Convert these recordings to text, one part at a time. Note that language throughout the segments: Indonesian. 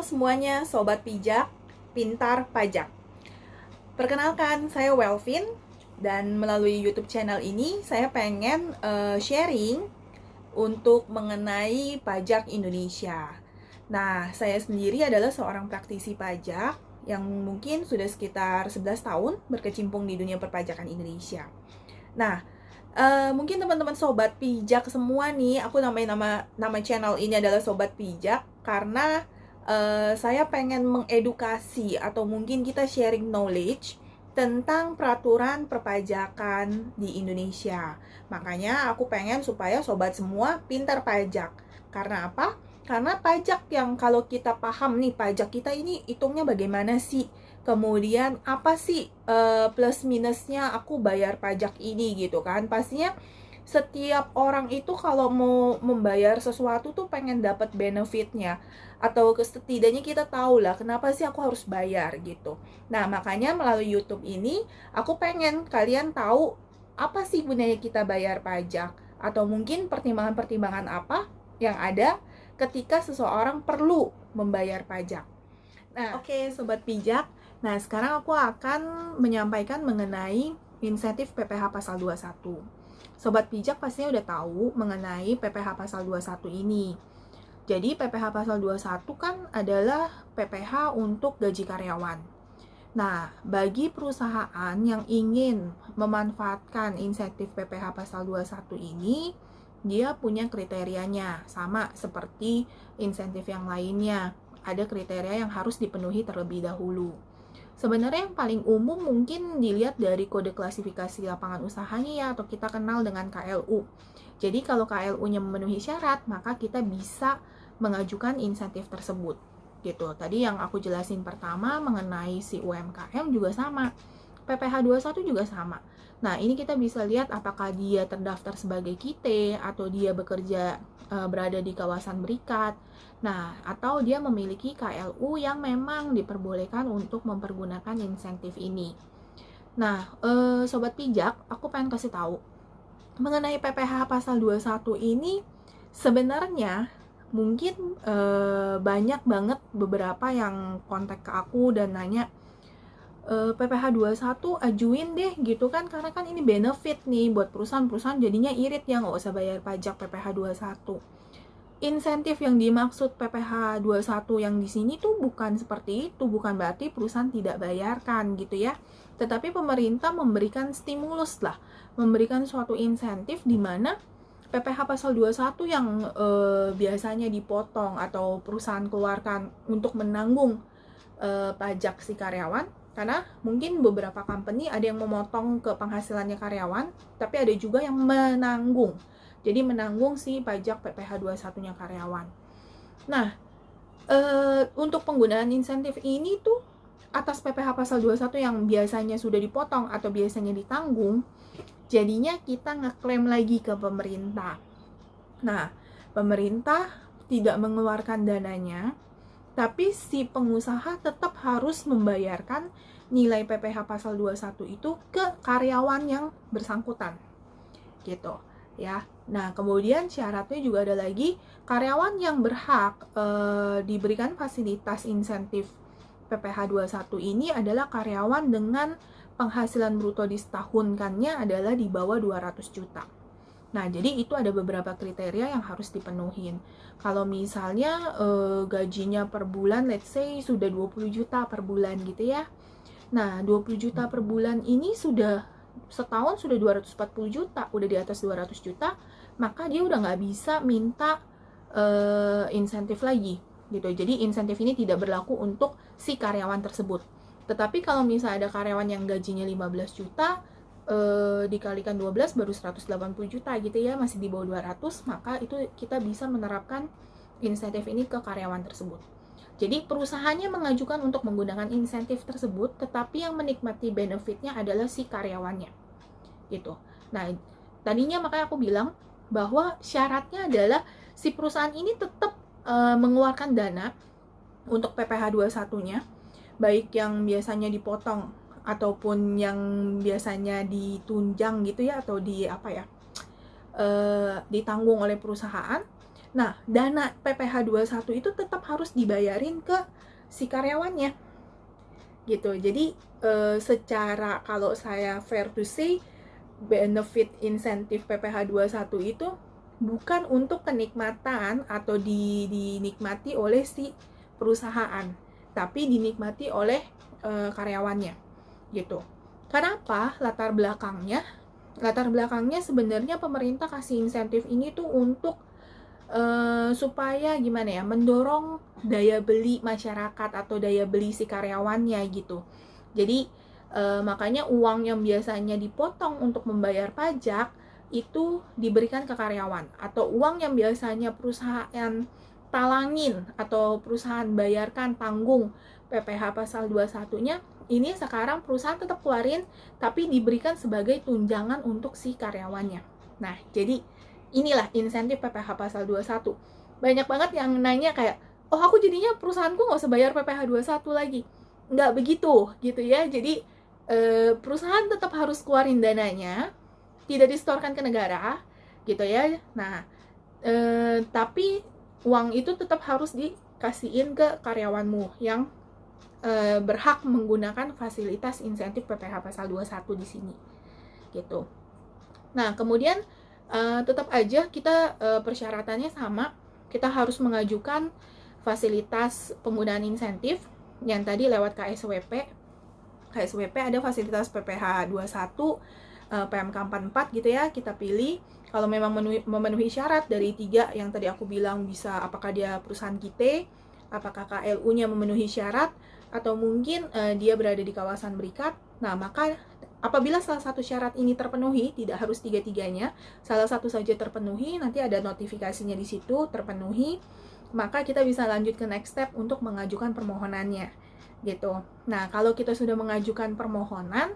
Halo semuanya, Sobat Pijak, Pintar Pajak. Perkenalkan, saya Welvin, dan melalui YouTube channel ini saya pengen sharing untuk mengenai pajak Indonesia. Nah, saya sendiri adalah seorang praktisi pajak yang mungkin sudah sekitar 11 tahun berkecimpung di dunia perpajakan Indonesia. Nah, mungkin teman-teman sobat pijak semua nih, aku nama channel ini adalah Sobat Pijak karena saya pengen mengedukasi atau mungkin kita sharing knowledge tentang peraturan perpajakan di Indonesia. Makanya aku pengen supaya sobat semua pintar pajak. Karena apa? Karena pajak yang kalau kita paham nih, pajak kita ini hitungnya bagaimana sih? Kemudian apa sih plus minusnya aku bayar pajak ini gitu kan? Pastinya setiap orang itu kalau mau membayar sesuatu tuh pengen dapat benefitnya, atau setidaknya kita tahu lah kenapa sih aku harus bayar gitu. Nah, makanya melalui YouTube ini aku pengen kalian tahu apa sih gunanya kita bayar pajak, atau mungkin pertimbangan-pertimbangan apa yang ada ketika seseorang perlu membayar pajak. Nah, oke, Sobat Pijak. Nah, sekarang aku akan menyampaikan mengenai insentif PPh pasal 21. Sobat Pijak pastinya udah tahu mengenai PPh pasal 21 ini. Jadi, PPh pasal 21 kan adalah PPh untuk gaji karyawan. Nah, bagi perusahaan yang ingin memanfaatkan insentif PPh pasal 21 ini, dia punya kriterianya, sama seperti insentif yang lainnya. Ada kriteria yang harus dipenuhi terlebih dahulu. Sebenarnya yang paling umum mungkin dilihat dari kode klasifikasi lapangan usahanya ya, atau kita kenal dengan KLU. Jadi kalau KLU-nya memenuhi syarat, maka kita bisa mengajukan insentif tersebut. Gitu. Tadi yang aku jelasin pertama mengenai si UMKM juga sama. PPh 21 juga sama. Nah, ini kita bisa lihat apakah dia terdaftar sebagai KIT atau dia bekerja berada di kawasan berikat. Nah, atau dia memiliki KLU yang memang diperbolehkan untuk mempergunakan insentif ini. Nah, Sobat Pijak, aku pengen kasih tahu mengenai PPh pasal 21 ini sebenarnya mungkin banyak banget beberapa yang kontak ke aku dan nanya, PPh 21 ajuin deh gitu kan, karena kan ini benefit nih buat perusahaan jadinya irit ya nggak usah bayar pajak PPh 21. Insentif yang dimaksud PPh 21 yang di sini tuh bukan seperti itu, bukan berarti perusahaan tidak bayarkan gitu ya. Tetapi pemerintah memberikan stimulus lah, memberikan suatu insentif di mana PPh pasal 21 yang biasanya dipotong atau perusahaan keluarkan untuk menanggung pajak si karyawan, karena mungkin beberapa company ada yang memotong ke penghasilannya karyawan, tapi ada juga yang menanggung. Jadi menanggung si pajak PPh 21-nya karyawan. Nah, untuk penggunaan insentif ini tuh atas PPh pasal 21 yang biasanya sudah dipotong atau biasanya ditanggung, jadinya kita ngeklaim lagi ke pemerintah. Nah, pemerintah tidak mengeluarkan dananya, tapi si pengusaha tetap harus membayarkan nilai PPh pasal 21 itu ke karyawan yang bersangkutan. Gitu, ya. Nah, kemudian syaratnya juga ada lagi, karyawan yang berhak diberikan fasilitas insentif PPh 21 ini adalah karyawan dengan penghasilan bruto di setahunkannya adalah di bawah 200 juta. Nah, jadi itu ada beberapa kriteria yang harus dipenuhin. Kalau misalnya gajinya per bulan, let's say sudah 20 juta per bulan gitu ya. Nah, 20 juta per bulan ini sudah setahun sudah 240 juta, udah di atas 200 juta, maka dia udah nggak bisa minta insentif lagi gitu. Jadi insentif ini tidak berlaku untuk si karyawan tersebut. Tetapi kalau misalnya ada karyawan yang gajinya 15 juta, dikalikan 12 baru 180 juta gitu ya, masih di bawah 200, maka itu kita bisa menerapkan insentif ini ke karyawan tersebut. Jadi perusahaannya mengajukan untuk menggunakan insentif tersebut, tetapi yang menikmati benefitnya adalah si karyawannya gitu. Nah, tadinya makanya aku bilang bahwa syaratnya adalah si perusahaan ini tetap mengeluarkan dana untuk PPh 21-nya, baik yang biasanya dipotong ataupun yang biasanya ditunjang gitu ya, atau ditanggung oleh perusahaan. Nah, dana PPh 21 itu tetap harus dibayarin ke si karyawannya gitu. Jadi secara kalau saya fair to say, benefit insentif PPh 21 itu bukan untuk kenikmatan atau dinikmati oleh si perusahaan, tapi dinikmati oleh karyawannya gitu. Kenapa? Latar belakangnya sebenarnya pemerintah kasih insentif ini tuh untuk supaya gimana ya, mendorong daya beli masyarakat atau daya beli si karyawannya gitu. Jadi makanya uang yang biasanya dipotong untuk membayar pajak itu diberikan ke karyawan, atau uang yang biasanya perusahaan talangin atau perusahaan bayarkan tanggung PPh pasal 21-nya, ini sekarang perusahaan tetap keluarin tapi diberikan sebagai tunjangan untuk si karyawannya. Nah, jadi inilah insentif PPh pasal 21. Banyak banget yang nanya kayak, oh aku jadinya perusahaanku nggak usah bayar PPh 21 lagi. Nggak begitu gitu ya. Jadi perusahaan tetap harus keluarin dananya, tidak disetorkan ke negara gitu ya. Nah, tapi uang itu tetap harus dikasihin ke karyawanmu yang berhak menggunakan fasilitas insentif PPh pasal 21 di sini gitu. Nah, kemudian tetap aja kita persyaratannya sama, kita harus mengajukan fasilitas penggunaan insentif yang tadi lewat KSWP. KSWP ada fasilitas PPh 21, PMK 44 gitu ya, kita pilih. Kalau memang memenuhi syarat dari 3 yang tadi aku bilang, bisa apakah dia perusahaan kita, apakah KLU-nya memenuhi syarat, atau mungkin dia berada di kawasan berikat. Nah, maka apabila salah satu syarat ini terpenuhi, tidak harus tiga-tiganya, salah satu saja terpenuhi, nanti ada notifikasinya di situ, terpenuhi, maka kita bisa lanjut ke next step untuk mengajukan permohonannya, gitu. Nah, kalau kita sudah mengajukan permohonan,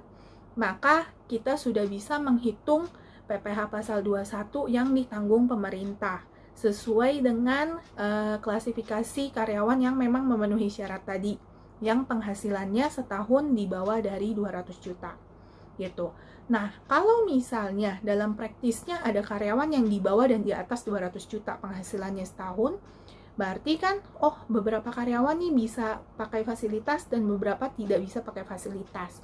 maka kita sudah bisa menghitung PPh pasal 21 yang ditanggung pemerintah, sesuai dengan klasifikasi karyawan yang memang memenuhi syarat tadi, yang penghasilannya setahun di bawah dari 200 juta. Gitu. Nah, kalau misalnya dalam praktisnya ada karyawan yang di bawah dan di atas 200 juta penghasilannya setahun, berarti kan, oh beberapa karyawan nih bisa pakai fasilitas dan beberapa tidak bisa pakai fasilitas.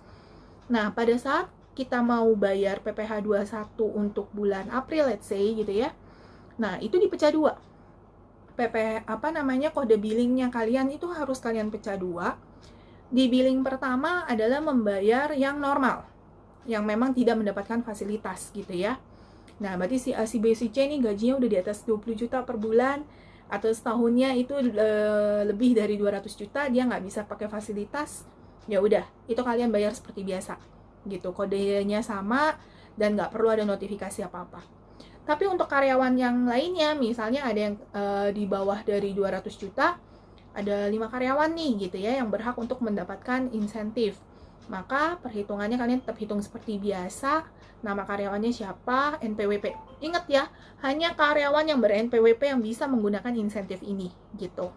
Nah, pada saat kita mau bayar PPh 21 untuk bulan April, let's say gitu ya. Nah, itu dipecah dua. Kode billingnya kalian itu harus kalian pecah dua. Di billing pertama adalah membayar yang normal, yang memang tidak mendapatkan fasilitas gitu ya. Nah, berarti si A, si B, si C ini gajinya udah di atas 20 juta per bulan, atau setahunnya itu lebih dari 200 juta, dia nggak bisa pakai fasilitas, ya udah, itu kalian bayar seperti biasa gitu, kodenya sama dan nggak perlu ada notifikasi apa-apa. Tapi untuk karyawan yang lainnya, misalnya ada yang di bawah dari 200 juta, ada 5 karyawan nih gitu ya yang berhak untuk mendapatkan insentif. Maka perhitungannya kalian tetap hitung seperti biasa, nama karyawannya siapa, NPWP. Ingat ya, hanya karyawan yang ber-NPWP yang bisa menggunakan insentif ini gitu.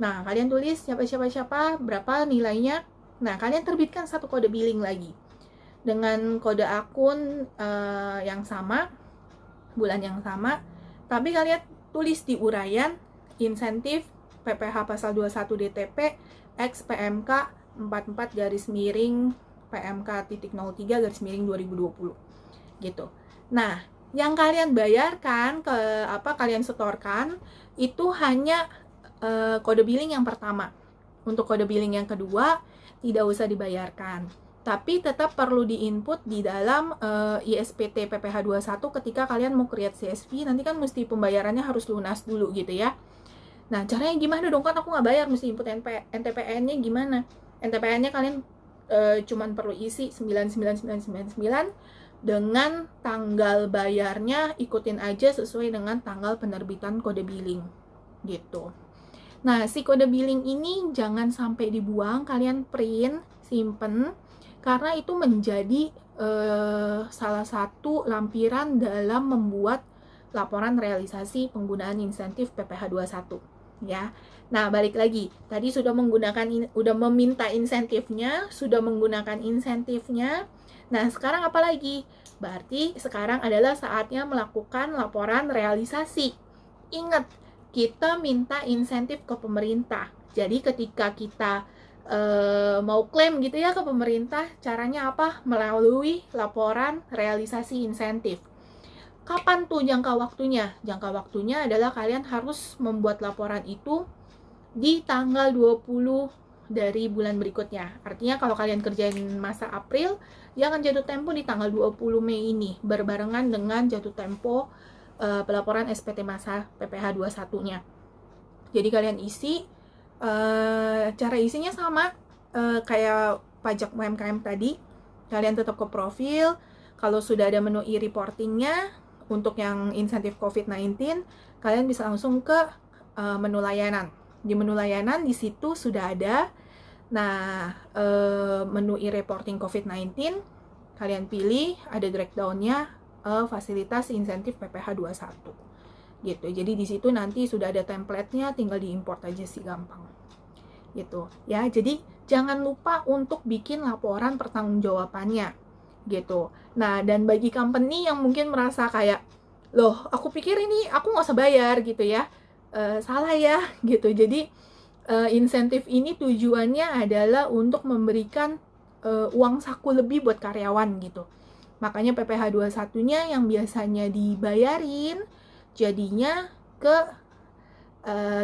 Nah, kalian tulis siapa, berapa nilainya. Nah, kalian terbitkan satu kode billing lagi dengan kode akun yang sama, bulan yang sama, tapi kalian tulis di uraian insentif PPh pasal 21 DTP X PMK 44 garis miring PMK.03 garis miring 2020 gitu. Nah, yang kalian bayarkan kalian setorkan itu hanya kode billing yang pertama. Untuk kode billing yang kedua tidak usah dibayarkan, tapi tetap perlu diinput di dalam ISPT PPh 21 ketika kalian mau create CSV. Nanti kan mesti pembayarannya harus lunas dulu gitu ya. Nah, caranya gimana dong, kan aku nggak bayar, mesti input NTPN-nya gimana? NTPN-nya kalian cuman perlu isi 99999 dengan tanggal bayarnya, ikutin aja sesuai dengan tanggal penerbitan kode billing gitu. Nah, si kode billing ini jangan sampai dibuang, kalian print, simpen, karena itu menjadi salah satu lampiran dalam membuat laporan realisasi penggunaan insentif PPh 21 ya. Nah, balik lagi, tadi sudah meminta insentifnya, sudah menggunakan insentifnya. Nah, sekarang apa lagi? Berarti sekarang adalah saatnya melakukan laporan realisasi. Ingat, kita minta insentif ke pemerintah. Jadi ketika kita mau klaim gitu ya ke pemerintah, caranya apa? Melalui laporan realisasi insentif. Kapan tuh jangka waktunya? Jangka waktunya adalah kalian harus membuat laporan itu di tanggal 20 dari bulan berikutnya. Artinya kalau kalian kerjain masa April, jangan jatuh tempo di tanggal 20 Mei ini, berbarengan dengan jatuh tempo pelaporan SPT masa PPh 21-nya. Jadi kalian isi, cara isinya sama kayak pajak UMKM tadi. Kalian tetap ke profil, kalau sudah ada menu e-reportingnya, untuk yang insentif COVID-19, kalian bisa langsung ke menu layanan. Di menu layanan, di situ sudah ada, nah, menu e-reporting COVID-19, kalian pilih, ada breakdown-nya, fasilitas insentif PPh 21. Gitu. Jadi di situ nanti sudah ada template-nya, tinggal diimport aja sih, gampang. Gitu. Ya, jadi jangan lupa untuk bikin laporan pertanggungjawabannya. Gitu. Nah, dan bagi company yang mungkin merasa kayak, loh, aku pikir ini aku nggak usah bayar gitu ya, salah ya, gitu. Jadi insentif ini tujuannya adalah untuk memberikan uang saku lebih buat karyawan gitu. Makanya PPh 21-nya yang biasanya dibayarin, jadinya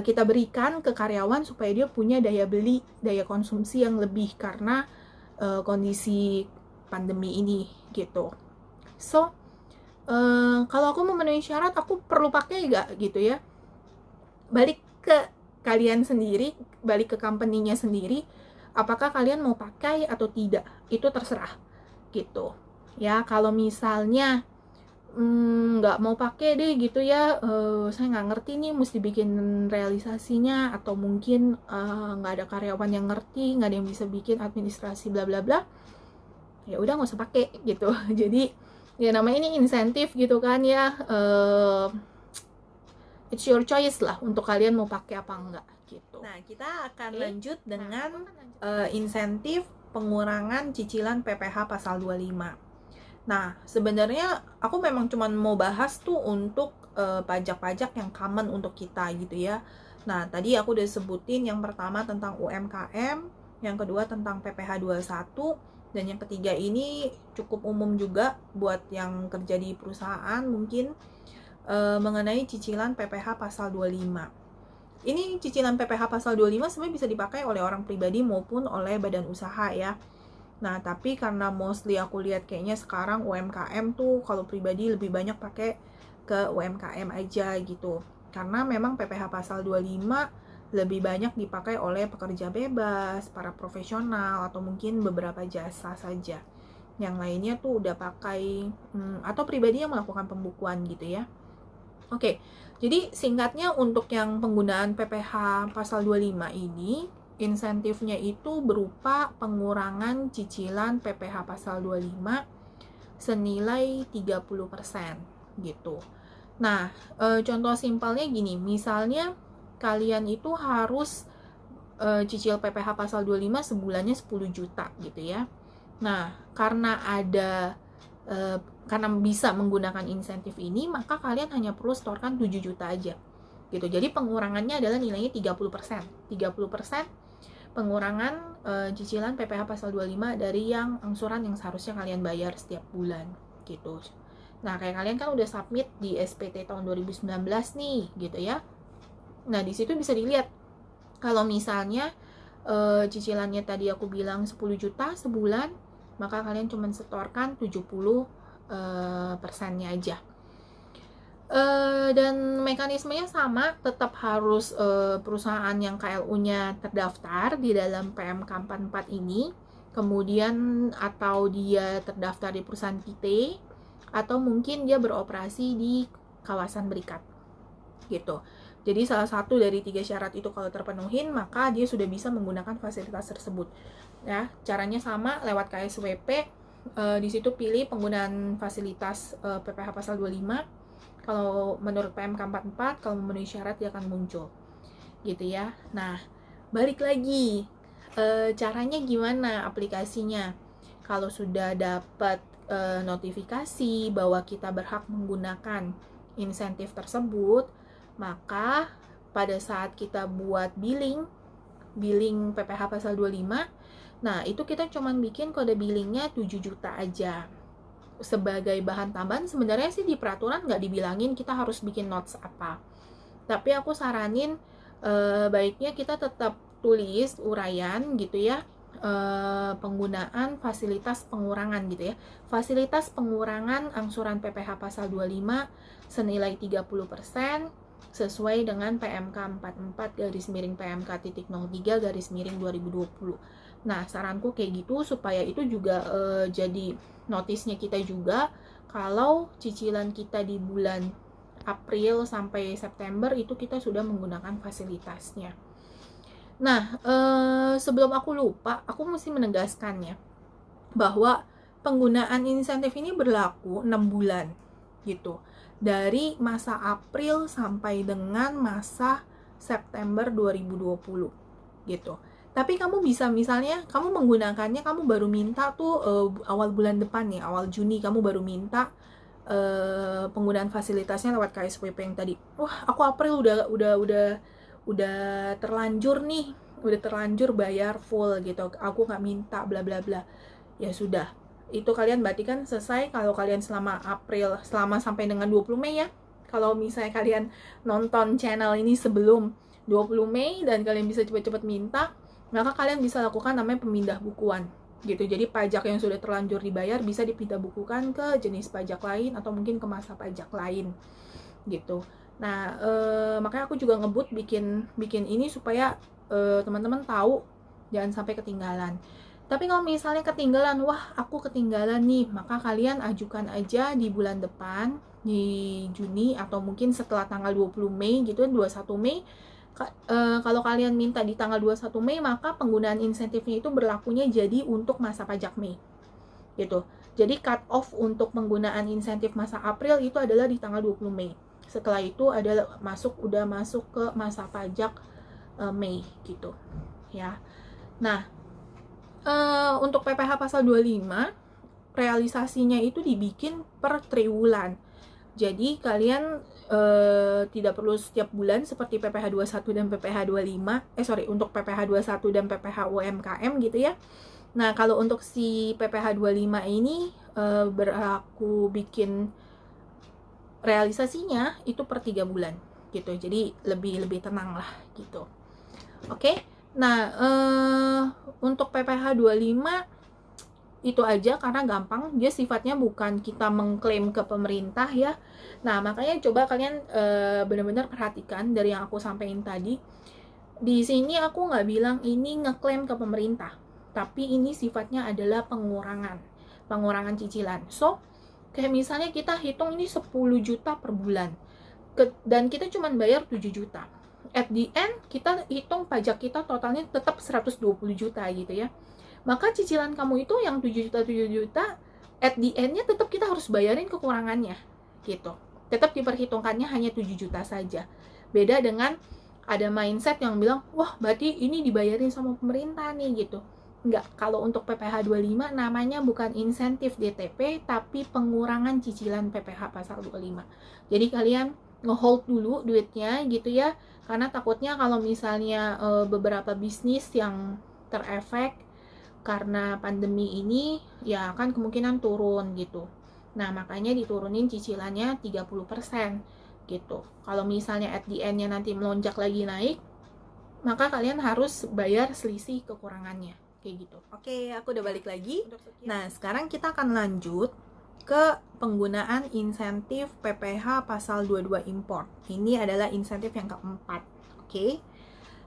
kita berikan ke karyawan supaya dia punya daya beli, daya konsumsi yang lebih karena kondisi pandemi ini gitu. So, kalau aku memenuhi syarat, aku perlu pakai nggak gitu ya? Balik ke kalian sendiri, balik ke company-nya sendiri, apakah kalian mau pakai atau tidak, itu terserah gitu. Ya, kalau misalnya nggak mau pakai deh gitu ya, saya nggak ngerti nih mesti bikin realisasinya, atau mungkin nggak ada karyawan yang ngerti, nggak ada yang bisa bikin administrasi bla bla bla, ya udah nggak usah pakai gitu. Jadi ya namanya ini insentif gitu kan ya, it's your choice lah untuk kalian mau pakai apa enggak gitu. Nah, kita akan lanjut dengan insentif pengurangan cicilan PPh pasal 25. Nah, sebenarnya aku memang cuma mau bahas tuh untuk pajak-pajak yang common untuk kita gitu ya. Nah, tadi aku udah sebutin yang pertama tentang UMKM, yang kedua tentang PPh 21, dan yang ketiga ini cukup umum juga buat yang kerja di perusahaan mungkin, mengenai cicilan PPh pasal 25. Ini cicilan PPh pasal 25 sebenarnya bisa dipakai oleh orang pribadi maupun oleh badan usaha ya. Nah, tapi karena mostly aku lihat kayaknya sekarang UMKM tuh kalau pribadi lebih banyak pakai ke UMKM aja gitu. Karena memang PPh pasal 25 lebih banyak dipakai oleh pekerja bebas, para profesional, atau mungkin beberapa jasa saja. Yang lainnya tuh udah pakai atau pribadi yang melakukan pembukuan gitu ya. Oke, jadi singkatnya untuk yang penggunaan PPh pasal 25 ini, insentifnya itu berupa pengurangan cicilan PPh pasal 25 senilai 30% gitu. Nah, contoh simpelnya gini, misalnya kalian itu harus cicil PPh pasal 25 sebulannya 10 juta gitu ya. Nah, karena bisa menggunakan insentif ini, maka kalian hanya perlu setorkan 7 juta aja gitu. Jadi pengurangannya adalah nilainya 30%. 30% pengurangan cicilan PPh pasal 25 dari yang angsuran yang seharusnya kalian bayar setiap bulan gitu. Nah, kayak kalian kan udah submit di SPT tahun 2019 nih gitu ya. Nah, di situ bisa dilihat kalau misalnya cicilannya tadi aku bilang 10 juta sebulan, maka kalian cuma setorkan 70 persennya aja. Dan mekanismenya sama, tetap harus perusahaan yang KLU-nya terdaftar di dalam PMK 44 ini, kemudian atau dia terdaftar di perusahaan PT, atau mungkin dia beroperasi di kawasan berikat gitu. Jadi salah satu dari 3 syarat itu kalau terpenuhin, maka dia sudah bisa menggunakan fasilitas tersebut. Ya, caranya sama lewat KSWP. Di situ pilih penggunaan fasilitas PPh pasal 25. Kalau menurut PMK 44, kalau memenuhi syarat dia akan muncul. Gitu ya. Nah, balik lagi. Caranya gimana aplikasinya? Kalau sudah dapat notifikasi bahwa kita berhak menggunakan insentif tersebut, maka pada saat kita buat billing PPh pasal 25, nah itu kita cuman bikin kode billingnya 7 juta aja. Sebagai bahan tambahan, sebenarnya sih di peraturan nggak dibilangin kita harus bikin notes apa. Tapi aku saranin baiknya kita tetap tulis uraian gitu ya, penggunaan fasilitas pengurangan gitu ya. Fasilitas pengurangan angsuran PPh pasal 25 senilai 30% sesuai dengan PMK 44/PMK.03/2020. Nah, saranku kayak gitu supaya itu juga jadi notisnya kita juga kalau cicilan kita di bulan April sampai September itu kita sudah menggunakan fasilitasnya. Nah, sebelum aku lupa, aku mesti menegaskannya bahwa penggunaan insentif ini berlaku 6 bulan gitu. Dari masa April sampai dengan masa September 2020 gitu. Tapi kamu bisa misalnya kamu menggunakannya, kamu baru minta tuh awal bulan depan nih, awal Juni kamu baru minta penggunaan fasilitasnya lewat KSWP yang tadi. Wah, aku April udah terlanjur nih, udah terlanjur bayar full gitu. Aku nggak minta bla bla bla. Ya sudah, itu kalian berarti kan selesai kalau kalian selama April, selama sampai dengan 20 Mei ya. Kalau misalnya kalian nonton channel ini sebelum 20 Mei dan kalian bisa cepat-cepat minta, maka kalian bisa lakukan namanya pemindah bukuan gitu. Jadi pajak yang sudah terlanjur dibayar bisa dipindah bukukan ke jenis pajak lain atau mungkin ke masa pajak lain gitu. Nah, makanya aku juga ngebut bikin ini supaya teman-teman tahu, jangan sampai ketinggalan. Tapi kalau misalnya ketinggalan, wah aku ketinggalan nih, maka kalian ajukan aja di bulan depan, di Juni atau mungkin setelah tanggal 20 Mei gitu, 21 Mei. Kalau kalian minta di tanggal 21 Mei, maka penggunaan insentifnya itu berlakunya jadi untuk masa pajak Mei gitu. Jadi cut off untuk penggunaan insentif masa April itu adalah di tanggal 20 Mei. Setelah itu udah masuk ke masa pajak Mei gitu ya. Nah, untuk PPh pasal 25 realisasinya itu dibikin per triwulan. Jadi kalian tidak perlu setiap bulan seperti PPh 21 dan PPh 25. Untuk PPh 21 dan PPh UMKM gitu ya. Nah, kalau untuk si PPh 25 ini berlaku bikin realisasinya itu per 3 bulan gitu. Jadi lebih tenang lah gitu. Oke. Nah, untuk PPh 25 itu aja karena gampang, dia sifatnya bukan kita mengklaim ke pemerintah ya. Nah, makanya coba kalian benar-benar perhatikan dari yang aku sampaikan tadi. Di sini aku nggak bilang ini ngeklaim ke pemerintah, tapi ini sifatnya adalah pengurangan cicilan. So, kayak misalnya kita hitung ini 10 juta per bulan, dan kita cuma bayar 7 juta. At the end, kita hitung pajak kita totalnya tetap 120 juta gitu ya. Maka cicilan kamu itu yang 7 juta, at the end-nya tetap kita harus bayarin kekurangannya gitu. Tetap diperhitungkannya hanya 7 juta saja. Beda dengan ada mindset yang bilang, wah berarti ini dibayarin sama pemerintah nih gitu. Enggak, kalau untuk PPh 25 namanya bukan insentif DTP, tapi pengurangan cicilan PPh pasal 25. Jadi kalian nge-hold dulu duitnya gitu ya, karena takutnya kalau misalnya beberapa bisnis yang terefek karena pandemi ini ya kan kemungkinan turun gitu. Nah, makanya diturunin cicilannya 30% gitu. Kalau misalnya at the end-nya nanti melonjak lagi naik, maka kalian harus bayar selisih kekurangannya kayak gitu. Oke, aku udah balik lagi. Nah, sekarang kita akan lanjut ke penggunaan insentif PPh pasal 22 import. Ini adalah insentif yang keempat. Oke.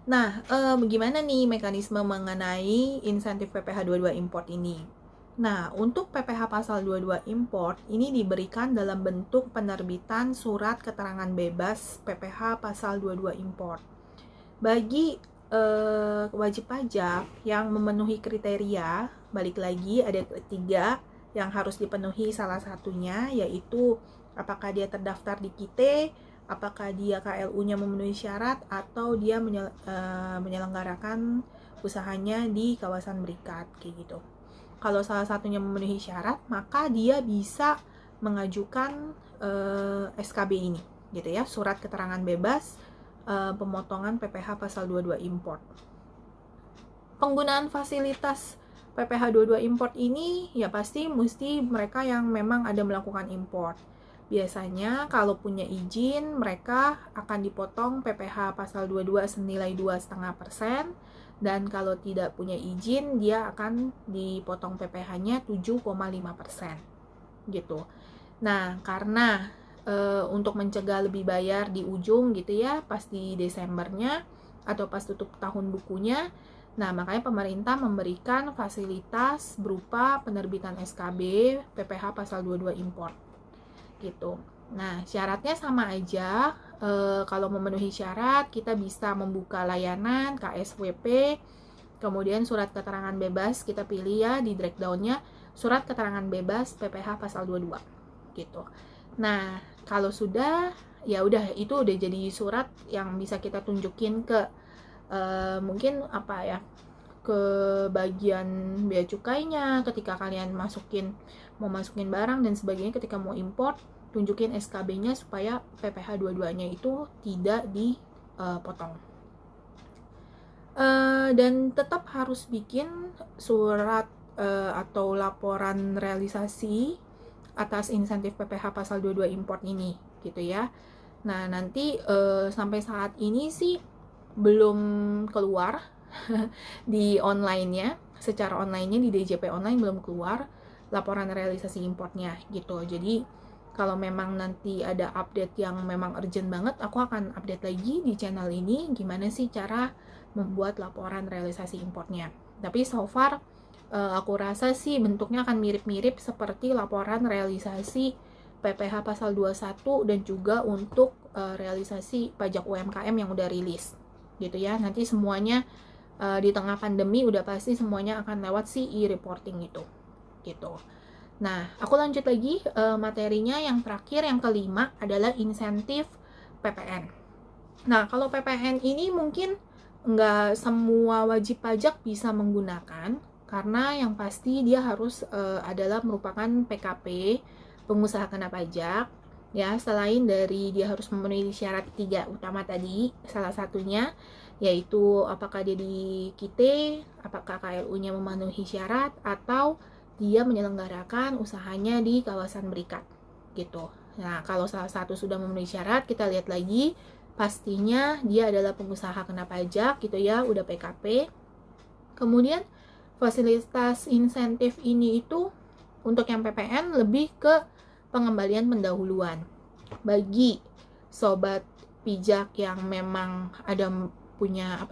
Nah, bagaimana nih mekanisme mengenai insentif PPh 22 import ini? Nah, untuk PPh pasal 22 import ini diberikan dalam bentuk penerbitan surat keterangan bebas PPh pasal 22 import. Bagi wajib pajak yang memenuhi kriteria, balik lagi ada 3 yang harus dipenuhi, salah satunya yaitu apakah dia terdaftar di KITE, apakah dia KLU-nya memenuhi syarat, atau dia menyelenggarakan usahanya di kawasan berikat kayak gitu. Kalau salah satunya memenuhi syarat, maka dia bisa mengajukan SKB ini gitu ya, surat keterangan bebas pemotongan PPh pasal 22 import. Penggunaan fasilitas PPh 22 import ini ya pasti mesti mereka yang memang ada melakukan import. Biasanya kalau punya izin mereka akan dipotong PPh pasal 22 senilai 2,5%, dan kalau tidak punya izin dia akan dipotong PPh-nya 7,5% gitu. Nah, karena untuk mencegah lebih bayar di ujung gitu ya, pas di Desembernya atau pas tutup tahun bukunya, nah makanya pemerintah memberikan fasilitas berupa penerbitan SKB PPh pasal 22 import gitu. Nah, syaratnya sama aja. Kalau memenuhi syarat, kita bisa membuka layanan KSWP, kemudian surat keterangan bebas, kita pilih ya di drag down-nya, surat keterangan bebas PPh pasal 22 gitu. Nah, kalau sudah, ya udah itu udah jadi surat yang bisa kita tunjukin ke mungkin apa ya, ke bagian bea cukainya ketika kalian mau masukin barang dan sebagainya. Ketika mau import, tunjukin SKB-nya supaya PPh 22-nya itu tidak dipotong. Dan tetap harus bikin surat atau laporan realisasi atas insentif PPh pasal 22 import ini gitu ya. Nah, nanti sampai saat ini sih belum keluar di online-nya, secara online-nya di DJP online belum keluar laporan realisasi importnya gitu. Jadi kalau memang nanti ada update yang memang urgent banget, aku akan update lagi di channel ini gimana sih cara membuat laporan realisasi importnya. Tapi so far aku rasa sih bentuknya akan mirip-mirip seperti laporan realisasi PPh pasal 21 dan juga untuk realisasi pajak UMKM yang udah rilis gitu ya. Nanti semuanya di tengah pandemi udah pasti semuanya akan lewat si e-reporting itu gitu. Nah, aku lanjut lagi materinya. Yang terakhir, yang kelima adalah insentif PPN. Nah, kalau PPN ini mungkin nggak semua wajib pajak bisa menggunakan, karena yang pasti dia harus adalah merupakan PKP, pengusaha kena pajak ya. Selain dari dia harus memenuhi syarat 3 utama tadi, salah satunya yaitu apakah dia di KITE, apakah KLU-nya memenuhi syarat, atau dia menyelenggarakan usahanya di kawasan berikat gitu. Nah, kalau salah satu sudah memenuhi syarat, kita lihat lagi pastinya dia adalah pengusaha kena pajak gitu ya, udah PKP. Kemudian fasilitas insentif ini itu untuk yang PPN lebih ke pengembalian pendahuluan bagi sobat pijak yang memang ada punya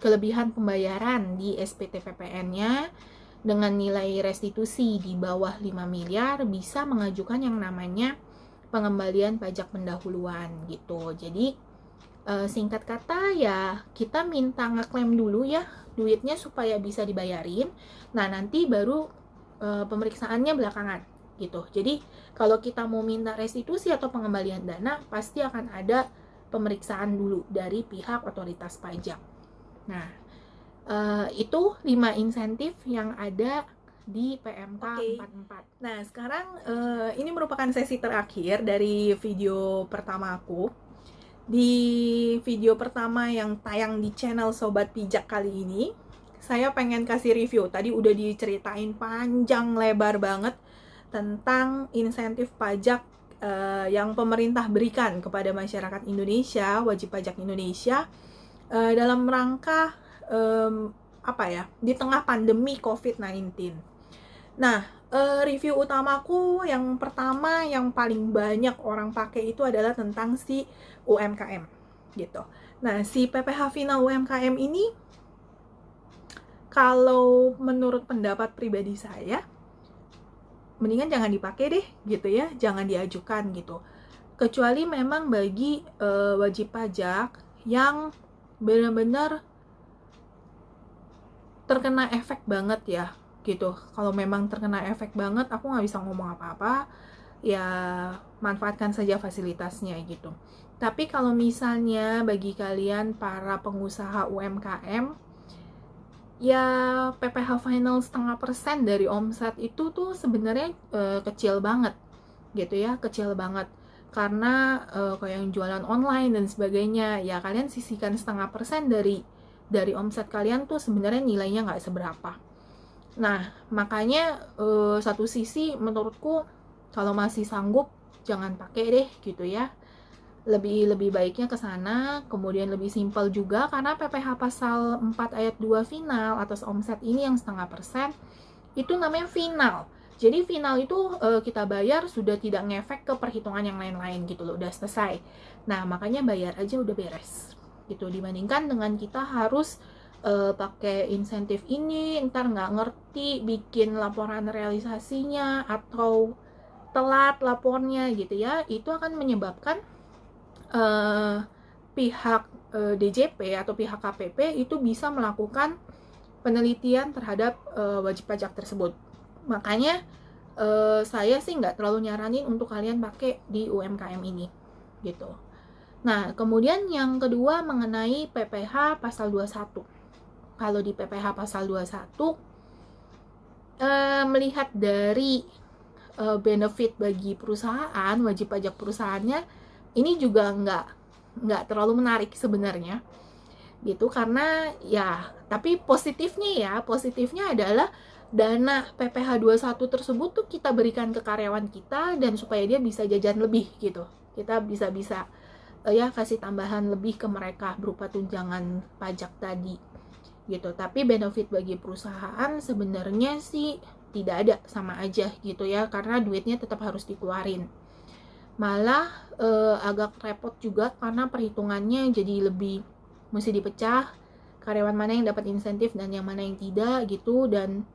kelebihan pembayaran di SPT PPN-nya dengan nilai restitusi di bawah 5 miliar, bisa mengajukan yang namanya pengembalian pajak pendahuluan gitu. Jadi singkat kata ya, kita minta ngeklaim dulu ya duitnya supaya bisa dibayarin. Nah, nanti baru pemeriksaannya belakangan gitu. Jadi kalau kita mau minta restitusi atau pengembalian dana, pasti akan ada pemeriksaan dulu dari pihak otoritas pajak. Nah, itu 5 insentif yang ada di PMK 44. Nah, sekarang ini merupakan sesi terakhir dari video pertama aku. Di video pertama yang tayang di channel Sobat Pijak kali ini, saya pengen kasih review. Tadi udah diceritain panjang lebar banget tentang insentif pajak yang pemerintah berikan kepada masyarakat Indonesia, wajib pajak Indonesia, dalam rangka di tengah pandemi COVID-19. Nah, review utamaku yang pertama, yang paling banyak orang pakai itu adalah tentang si UMKM gitu. Nah, si PPh Final UMKM ini, kalau menurut pendapat pribadi saya, mendingan jangan dipakai deh gitu ya, jangan diajukan gitu. Kecuali memang bagi wajib pajak yang benar-benar terkena efek banget ya gitu. Kalau memang terkena efek banget, aku nggak bisa ngomong apa-apa, ya manfaatkan saja fasilitasnya gitu. Tapi kalau misalnya bagi kalian para pengusaha UMKM, ya PPh final 0,5% dari omset itu tuh sebenarnya kecil banget gitu ya, kecil banget. karena kayak yang jualan online dan sebagainya, ya kalian sisihkan 0,5% dari omset kalian tuh sebenarnya nilainya nggak seberapa. Nah, makanya satu sisi menurutku kalau masih sanggup jangan pakai deh gitu ya. Lebih baiknya ke sana. Kemudian lebih simpel juga karena PPh pasal 4 ayat 2 final atas omset ini yang 0,5% itu namanya final. Jadi final itu kita bayar sudah tidak ngefek ke perhitungan yang lain-lain gitu loh, udah selesai. Nah, makanya bayar aja udah beres gitu, dibandingkan dengan kita harus pakai insentif ini, ntar nggak ngerti bikin laporan realisasinya atau telat lapornya gitu ya, itu akan menyebabkan pihak DJP atau pihak KPP itu bisa melakukan penelitian terhadap wajib pajak tersebut. Makanya saya sih nggak terlalu nyaranin untuk kalian pakai di UMKM ini gitu. Nah, kemudian yang kedua mengenai PPh pasal 21. Kalau di PPh pasal 21 melihat dari benefit bagi perusahaan, wajib pajak perusahaannya ini juga nggak terlalu menarik sebenarnya gitu, karena ya tapi positifnya adalah dana PPh 21 tersebut tuh kita berikan ke karyawan kita dan supaya dia bisa jajan lebih gitu, kita bisa ya kasih tambahan lebih ke mereka berupa tunjangan pajak tadi gitu. Tapi benefit bagi perusahaan sebenarnya sih tidak ada, sama aja gitu ya, karena duitnya tetap harus dikeluarin. Malah agak repot juga karena perhitungannya jadi lebih mesti dipecah karyawan mana yang dapat insentif dan yang mana yang tidak gitu. Dan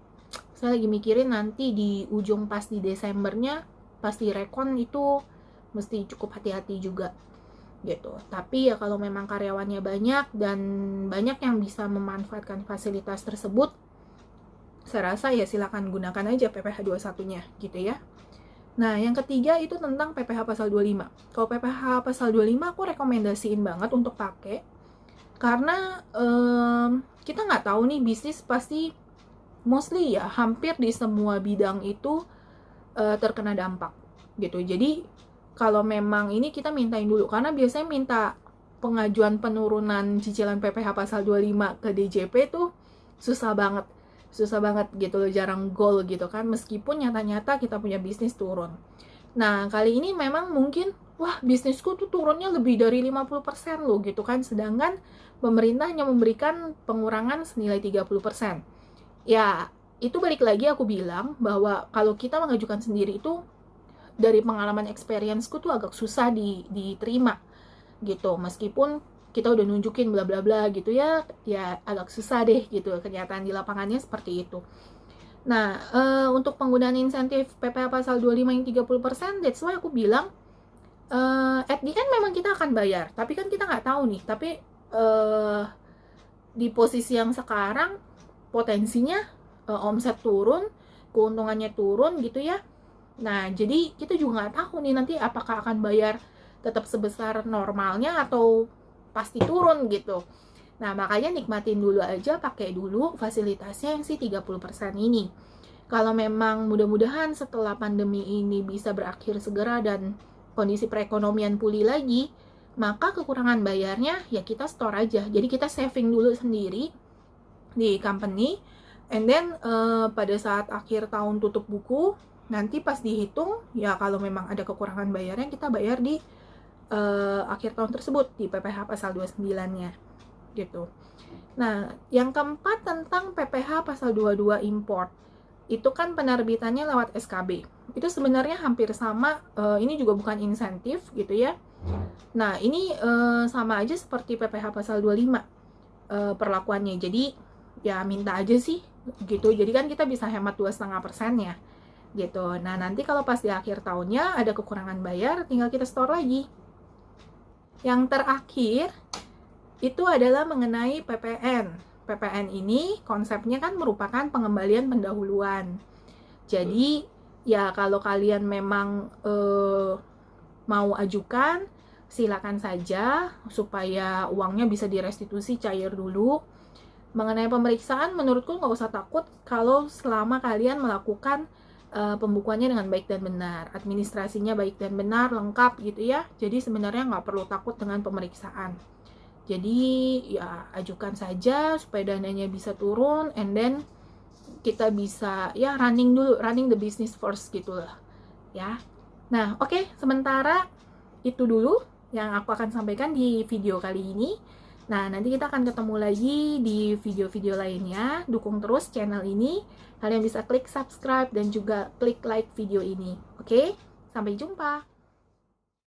saya lagi mikirin nanti di ujung pas di Desembernya pasti rekon itu mesti cukup hati-hati juga gitu. Tapi ya kalau memang karyawannya banyak dan banyak yang bisa memanfaatkan fasilitas tersebut, saya rasa ya silakan gunakan aja PPh 21-nya gitu ya. Nah, yang ketiga itu tentang PPh pasal 25. Kalau PPh pasal 25 aku rekomendasiin banget untuk pakai karena kita nggak tahu nih, bisnis pasti mostly ya hampir di semua bidang itu terkena dampak gitu. Jadi kalau memang ini kita mintain dulu, karena biasanya minta pengajuan penurunan cicilan PPh pasal 25 ke DJP tuh susah banget gitu loh, jarang goal gitu kan, meskipun nyata-nyata kita punya bisnis turun. Nah, kali ini memang mungkin wah bisnisku tuh turunnya lebih dari 50% loh gitu kan, sedangkan pemerintah hanya memberikan pengurangan senilai 30%. Ya, itu balik lagi aku bilang bahwa kalau kita mengajukan sendiri itu dari pengalaman experience-ku tuh agak susah diterima gitu, meskipun kita udah nunjukin bla bla bla gitu ya agak susah deh gitu, kenyataan di lapangannya seperti itu. Nah, untuk penggunaan insentif PPh pasal 25 yang 30%, that's why aku bilang at the end memang kita akan bayar, tapi kan kita nggak tahu nih, tapi di posisi yang sekarang potensinya omset turun, keuntungannya turun gitu ya. Nah, jadi kita juga nggak tahu nih nanti apakah akan bayar tetap sebesar normalnya atau pasti turun gitu. Nah, makanya nikmatin dulu aja, pakai dulu fasilitasnya yang si 30% ini. Kalau memang mudah-mudahan setelah pandemi ini bisa berakhir segera dan kondisi perekonomian pulih lagi, maka kekurangan bayarnya ya kita store aja. Jadi kita saving dulu sendiri di company, and then pada saat akhir tahun tutup buku, nanti pas dihitung ya kalau memang ada kekurangan bayarnya kita bayar di akhir tahun tersebut di PPh pasal 29-nya gitu. Nah, yang keempat tentang PPh pasal 22 import. Itu kan penerbitannya lewat SKB. Itu sebenarnya hampir sama, ini juga bukan insentif gitu ya. Nah, ini sama aja seperti PPh pasal 25 perlakuannya. Jadi ya minta aja sih gitu. Jadi kan kita bisa hemat 2,5%-nya gitu. Nah, nanti kalau pas di akhir tahunnya ada kekurangan bayar, tinggal kita store lagi. Yang terakhir itu adalah mengenai PPN. PPN ini konsepnya kan merupakan pengembalian pendahuluan. Jadi ya kalau kalian memang mau ajukan, silakan saja supaya uangnya bisa direstitusi cair dulu. Mengenai pemeriksaan, menurutku nggak usah takut kalau selama kalian melakukan pembukuannya dengan baik dan benar, administrasinya baik dan benar, lengkap gitu ya. Jadi sebenarnya nggak perlu takut dengan pemeriksaan. Jadi ya ajukan saja supaya dananya bisa turun, and then kita bisa ya running the business first gitu lah ya. Nah oke, sementara itu dulu yang aku akan sampaikan di video kali ini. Nah, nanti kita akan ketemu lagi di video-video lainnya. Dukung terus channel ini. Kalian bisa klik subscribe dan juga klik like video ini. Oke? Sampai jumpa.